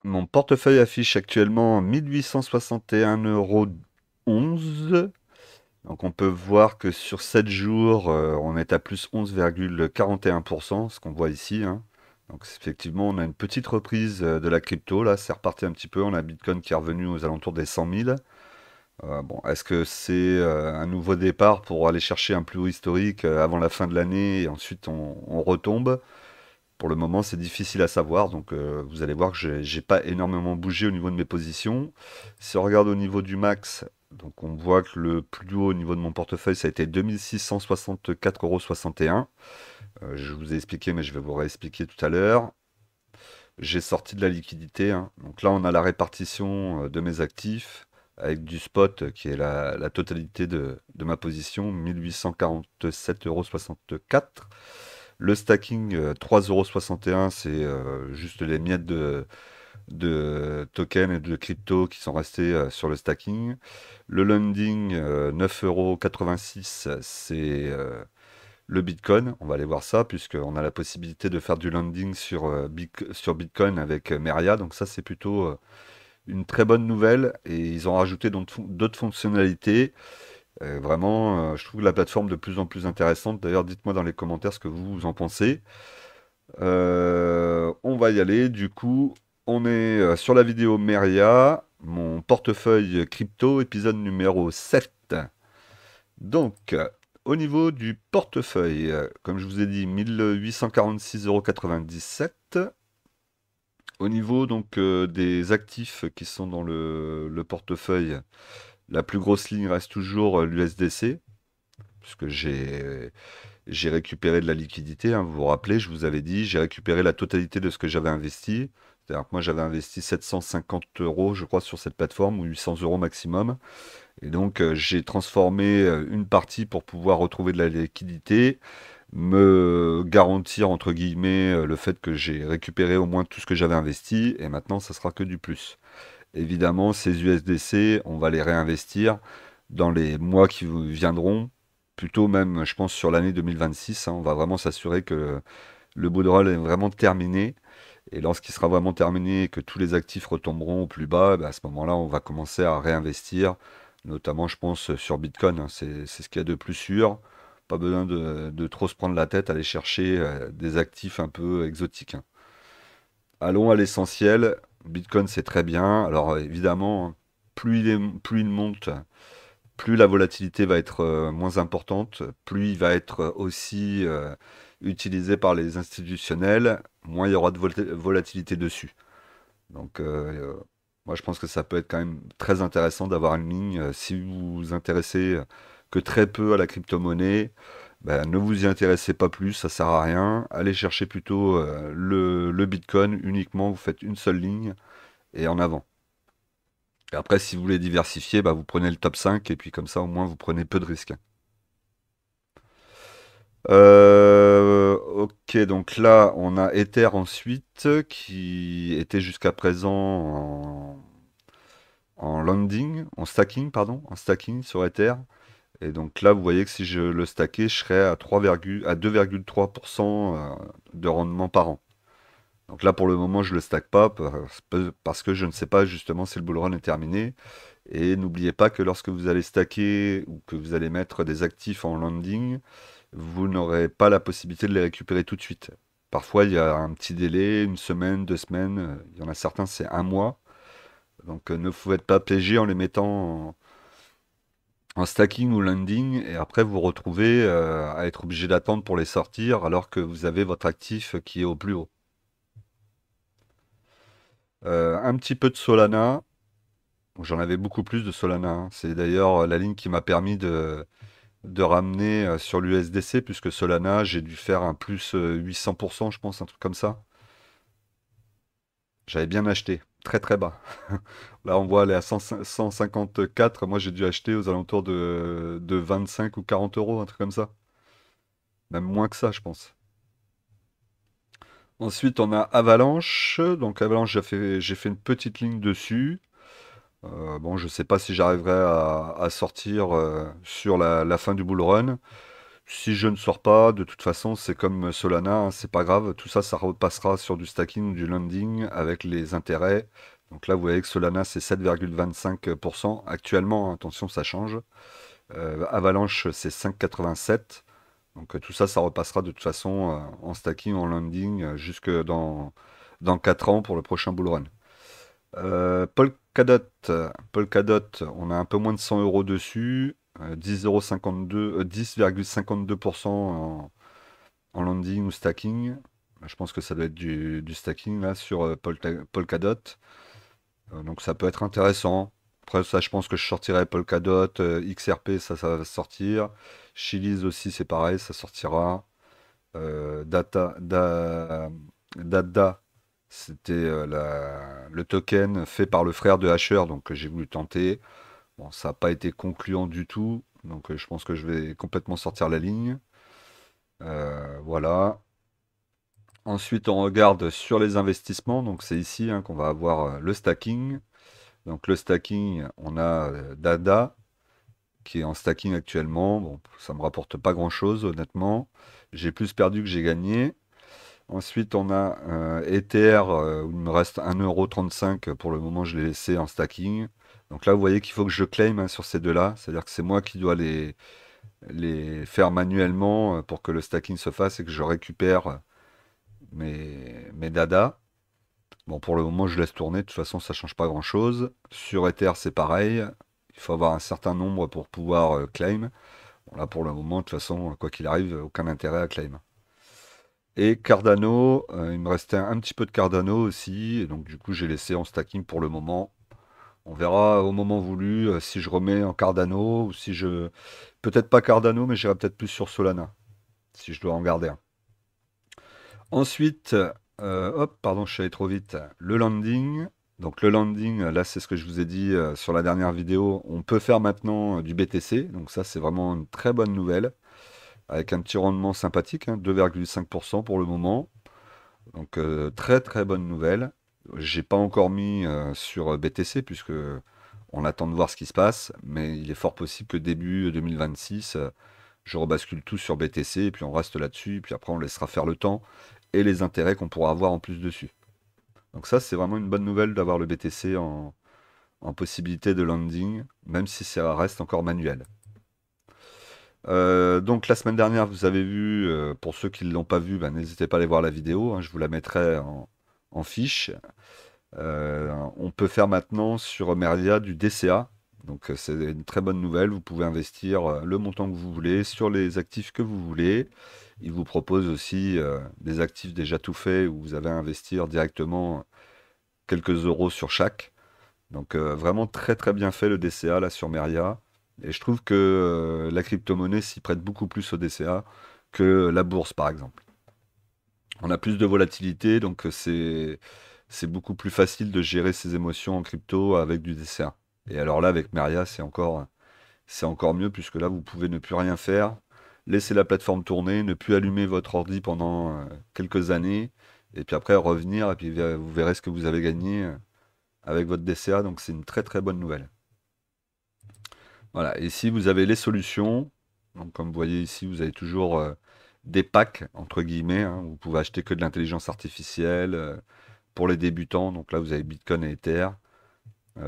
Mon portefeuille affiche actuellement 1 861,11 €. Donc on peut voir que sur 7 jours, on est à plus 11,41%, ce qu'on voit ici, hein. Donc effectivement, on a une petite reprise de la crypto, là, c'est reparti un petit peu. On a Bitcoin qui est revenu aux alentours des 100 000. Bon, est-ce que c'est un nouveau départ pour aller chercher un plus haut historique avant la fin de l'année et ensuite on retombe? Pour le moment, c'est difficile à savoir, donc vous allez voir que j'ai pas énormément bougé au niveau de mes positions. Si on regarde au niveau du max, donc on voit que le plus haut au niveau de mon portefeuille, ça a été 2664,61 €. Je vous ai expliqué, mais je vais vous réexpliquer tout à l'heure. J'ai sorti de la liquidité, hein. Donc là, on a la répartition de mes actifs avec du spot qui est la totalité de ma position, 1847,64 €. Le stacking, 3,61 €, c'est juste les miettes de tokens et de crypto qui sont restés sur le stacking. Le lending, 9,86 €, c'est le Bitcoin. On va aller voir ça, puisqu'on a la possibilité de faire du lending sur Bitcoin avec Meria. Donc ça, c'est plutôt une très bonne nouvelle. Et ils ont rajouté d'autres fonctionnalités. Vraiment, je trouve la plateforme de plus en plus intéressante. D'ailleurs, dites-moi dans les commentaires ce que vous en pensez. On va y aller. Du coup, on est sur la vidéo Meria, mon portefeuille crypto, épisode numéro 7. Donc, au niveau du portefeuille, comme je vous ai dit, 1846,97 €. Au niveau donc des actifs qui sont dans le portefeuille, la plus grosse ligne reste toujours l'USDC, puisque j'ai récupéré de la liquidité, hein. Vous vous rappelez, je vous avais dit, j'ai récupéré la totalité de ce que j'avais investi. C'est-à-dire que moi, j'avais investi 750 €, je crois, sur cette plateforme, ou 800 € maximum. Et donc, j'ai transformé une partie pour pouvoir retrouver de la liquidité, me garantir, entre guillemets, le fait que j'ai récupéré au moins tout ce que j'avais investi. Et maintenant, ça sera que du plus. Évidemment, ces USDC, on va les réinvestir dans les mois qui viendront, plutôt même, je pense, sur l'année 2026, hein. On va vraiment s'assurer que le bull run est vraiment terminé. Et lorsqu'il sera vraiment terminé et que tous les actifs retomberont au plus bas, bah, à ce moment-là, on va commencer à réinvestir, notamment, je pense, sur Bitcoin, hein. C'est ce qu'il y a de plus sûr. Pas besoin de trop se prendre la tête à aller chercher des actifs un peu exotiques, hein. Allons à l'essentiel. Bitcoin, c'est très bien. Alors évidemment, plus il monte, plus la volatilité va être moins importante, plus il va être aussi utilisé par les institutionnels, moins il y aura de volatilité dessus. Donc moi je pense que ça peut être quand même très intéressant d'avoir une ligne. Si vous vous intéressez que très peu à la crypto-monnaie, ben, ne vous y intéressez pas plus, ça sert à rien. Allez chercher plutôt le Bitcoin uniquement, vous faites une seule ligne et en avant. Et après, si vous voulez diversifier, bah, vous prenez le top 5 et puis comme ça, au moins, vous prenez peu de risques. Ok, donc là, on a Ether ensuite, qui était jusqu'à présent en landing, en stacking, pardon, en stacking sur Ether. Et donc là, vous voyez que si je le stackais, je serais à 2,3% de rendement par an. Donc là, pour le moment, je ne le stack pas parce que je ne sais pas justement si le bull run est terminé. Et n'oubliez pas que lorsque vous allez stacker ou que vous allez mettre des actifs en landing, vous n'aurez pas la possibilité de les récupérer tout de suite. Parfois, il y a un petit délai, une semaine, 2 semaines. Il y en a certains, c'est un mois. Donc ne vous faites pas piéger en les mettant en stacking ou landing. Et après, vous retrouvez à être obligé d'attendre pour les sortir alors que vous avez votre actif qui est au plus haut. Un petit peu de Solana. J'en avais beaucoup plus de Solana, hein. C'est d'ailleurs la ligne qui m'a permis de ramener sur l'USDC, puisque Solana, j'ai dû faire un plus 800%, je pense, un truc comme ça. J'avais bien acheté, très très bas. Là, on voit aller à 154. Moi, j'ai dû acheter aux alentours de 25 ou 40 euros, un truc comme ça. Même moins que ça, je pense. Ensuite, on a Avalanche. Donc, Avalanche, j'ai fait une petite ligne dessus. Bon, je sais pas si j'arriverai à sortir sur la fin du bull run. Si je ne sors pas, de toute façon, c'est comme Solana, hein, c'est pas grave. Tout ça, ça repassera sur du stacking ou du lending avec les intérêts. Donc là, vous voyez que Solana, c'est 7,25%. Actuellement, hein, attention, ça change. Avalanche, c'est 5,87. Donc tout ça, ça repassera de toute façon en stacking, en lending, jusque dans 4 ans pour le prochain bull run. Polkadot, Polkadot, on a un peu moins de 100 euros dessus, 10,52 10,52% en landing ou stacking. Je pense que ça doit être du stacking là sur Polkadot. Donc ça peut être intéressant. Après ça, je pense que je sortirai Polkadot, XRP, ça va sortir. Chiliz aussi, c'est pareil, ça sortira. Dada, c'était le token fait par le frère de Hasher, donc j'ai voulu tenter. Bon, ça n'a pas été concluant du tout, donc je pense que je vais complètement sortir la ligne. Voilà. Ensuite, on regarde sur les investissements, donc c'est ici hein, qu'on va avoir le stacking. Donc le stacking, on a Dada qui est en stacking actuellement. Bon, ça me rapporte pas grand-chose, honnêtement. J'ai plus perdu que j'ai gagné. Ensuite, on a Ether, où il me reste 1,35 € pour le moment, je l'ai laissé en stacking. Donc là, vous voyez qu'il faut que je claim hein, sur ces deux-là. C'est-à-dire que c'est moi qui dois les faire manuellement pour que le stacking se fasse et que je récupère mes dada. Bon, pour le moment, je laisse tourner. De toute façon, ça change pas grand-chose. Sur Ether, c'est pareil. Il faut avoir un certain nombre pour pouvoir claim. Bon, là, pour le moment, de toute façon, quoi qu'il arrive, aucun intérêt à claim. Et Cardano, il me restait un petit peu de Cardano aussi, et donc du coup j'ai laissé en stacking pour le moment. On verra au moment voulu si je remets en Cardano ou si je... Peut-être pas Cardano, mais j'irai peut-être plus sur Solana, si je dois en garder un. Ensuite, hop, pardon, je suis allé trop vite. Le landing. Donc le landing, là c'est ce que je vous ai dit sur la dernière vidéo. On peut faire maintenant du BTC, donc ça c'est vraiment une très bonne nouvelle, avec un petit rendement sympathique, hein, 2,5% pour le moment. Donc très très bonne nouvelle. J'ai pas encore mis sur BTC puisque on attend de voir ce qui se passe, mais il est fort possible que début 2026, je rebascule tout sur BTC et puis on reste là-dessus, et puis après on laissera faire le temps et les intérêts qu'on pourra avoir en plus dessus. Donc ça c'est vraiment une bonne nouvelle d'avoir le BTC en possibilité de landing, même si ça reste encore manuel. Donc la semaine dernière, vous avez vu, pour ceux qui ne l'ont pas vu, bah, n'hésitez pas à aller voir la vidéo, hein, je vous la mettrai en fiche. On peut faire maintenant sur Merlia du DCA. Donc c'est une très bonne nouvelle. Vous pouvez investir le montant que vous voulez sur les actifs que vous voulez. Il vous propose aussi des actifs déjà tout faits où vous avez à investir directement quelques euros sur chaque. Donc vraiment très très bien fait le DCA là sur Meria. Et je trouve que la crypto-monnaie s'y prête beaucoup plus au DCA que la bourse par exemple. On a plus de volatilité, donc c'est beaucoup plus facile de gérer ses émotions en crypto avec du DCA. Et alors là, avec Meria, c'est encore mieux, puisque là, vous pouvez ne plus rien faire, laisser la plateforme tourner, ne plus allumer votre ordi pendant quelques années, et puis après revenir, et puis vous verrez ce que vous avez gagné avec votre DCA, donc c'est une très très bonne nouvelle. Voilà, et si vous avez les solutions, donc comme vous voyez ici, vous avez toujours des packs, entre guillemets, hein, vous pouvez acheter que de l'intelligence artificielle pour les débutants, donc là vous avez Bitcoin et Ether.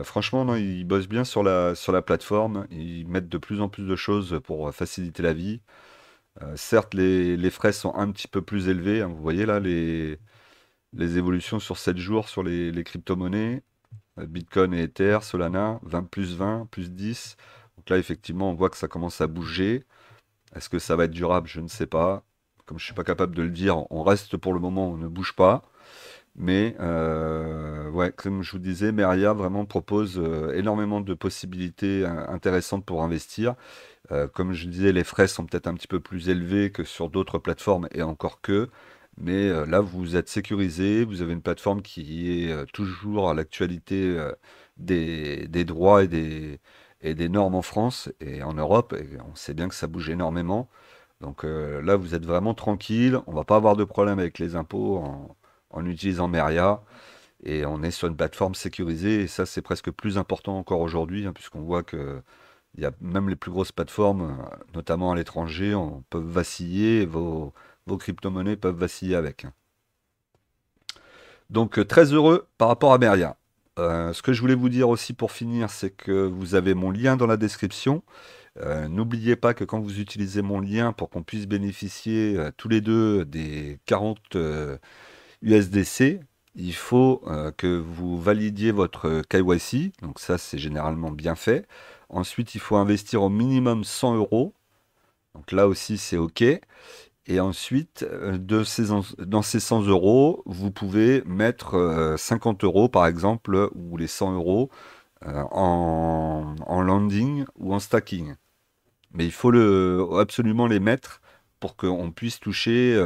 Franchement, non, ils bossent bien sur la plateforme, ils mettent de plus en plus de choses pour faciliter la vie. Certes, les frais sont un petit peu plus élevés, hein, vous voyez là les évolutions sur 7 jours sur les crypto-monnaies. Bitcoin et Ether, Solana, 20 plus 20, plus 10. Donc là, effectivement, on voit que ça commence à bouger. Est-ce que ça va être durable? Je ne sais pas. Comme je ne suis pas capable de le dire, on reste pour le moment, on ne bouge pas. Mais ouais, comme je vous disais, Meria vraiment propose énormément de possibilités intéressantes pour investir. Comme je disais, les frais sont peut-être un petit peu plus élevés que sur d'autres plateformes, et encore que. Mais là, vous êtes sécurisé, vous avez une plateforme qui est toujours à l'actualité des droits et des normes en France et en Europe. Et on sait bien que ça bouge énormément. Donc là, vous êtes vraiment tranquille. On va pas avoir de problème avec les impôts en utilisant Meria. Et on est sur une plateforme sécurisée. Et ça, c'est presque plus important encore aujourd'hui, hein, puisqu'on voit que Il y a même les plus grosses plateformes, notamment à l'étranger, peuvent vaciller, vos crypto-monnaies peuvent vaciller avec. Donc très heureux par rapport à Meria. Ce que je voulais vous dire aussi pour finir, c'est que vous avez mon lien dans la description. N'oubliez pas que quand vous utilisez mon lien pour qu'on puisse bénéficier tous les deux des 40 USDC, il faut que vous validiez votre KYC. Donc ça, c'est généralement bien fait. Ensuite, il faut investir au minimum 100 euros. Donc là aussi, c'est OK. Et ensuite, dans ces 100 euros, vous pouvez mettre 50 euros, par exemple, ou les 100 euros en landing ou en stacking. Mais il faut absolument les mettre pour qu'on puisse toucher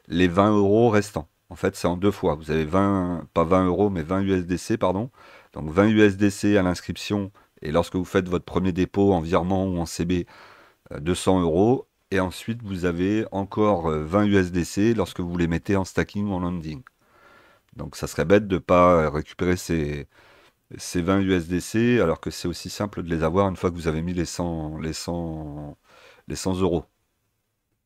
les 20 euros restants. En fait, c'est en deux fois. Vous avez 20, pas 20 euros, mais 20 USDC, pardon. Donc 20 USDC à l'inscription. Et lorsque vous faites votre premier dépôt en virement ou en CB, 200 euros. Et ensuite, vous avez encore 20 USDC lorsque vous les mettez en stacking ou en landing. Donc ça serait bête de ne pas récupérer ces 20 USDC alors que c'est aussi simple de les avoir une fois que vous avez mis les 100 euros.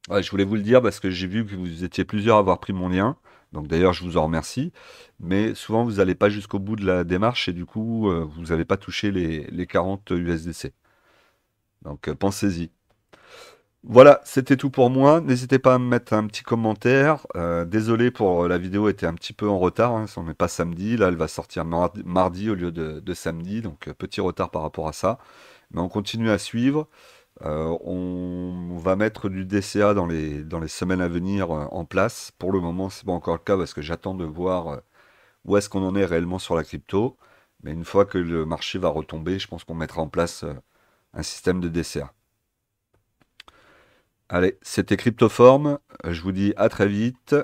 Ouais, je voulais vous le dire parce que j'ai vu que vous étiez plusieurs à avoir pris mon lien. Donc d'ailleurs, je vous en remercie. Mais souvent, vous n'allez pas jusqu'au bout de la démarche et du coup, vous n'allez pas toucher les 40 USDC. Donc pensez-y. Voilà, c'était tout pour moi. N'hésitez pas à me mettre un petit commentaire. Désolé pour la vidéo était un petit peu en retard. Hein, on n'est pas samedi. Là, elle va sortir mardi au lieu de samedi. Donc, petit retard par rapport à ça. Mais on continue à suivre. On va mettre du DCA dans les semaines à venir en place. Pour le moment, c'est pas encore le cas parce que j'attends de voir où est-ce qu'on en est réellement sur la crypto. Mais une fois que le marché va retomber, je pense qu'on mettra en place un système de DCA. Allez, c'était Cryptoform. Je vous dis à très vite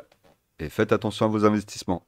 et faites attention à vos investissements.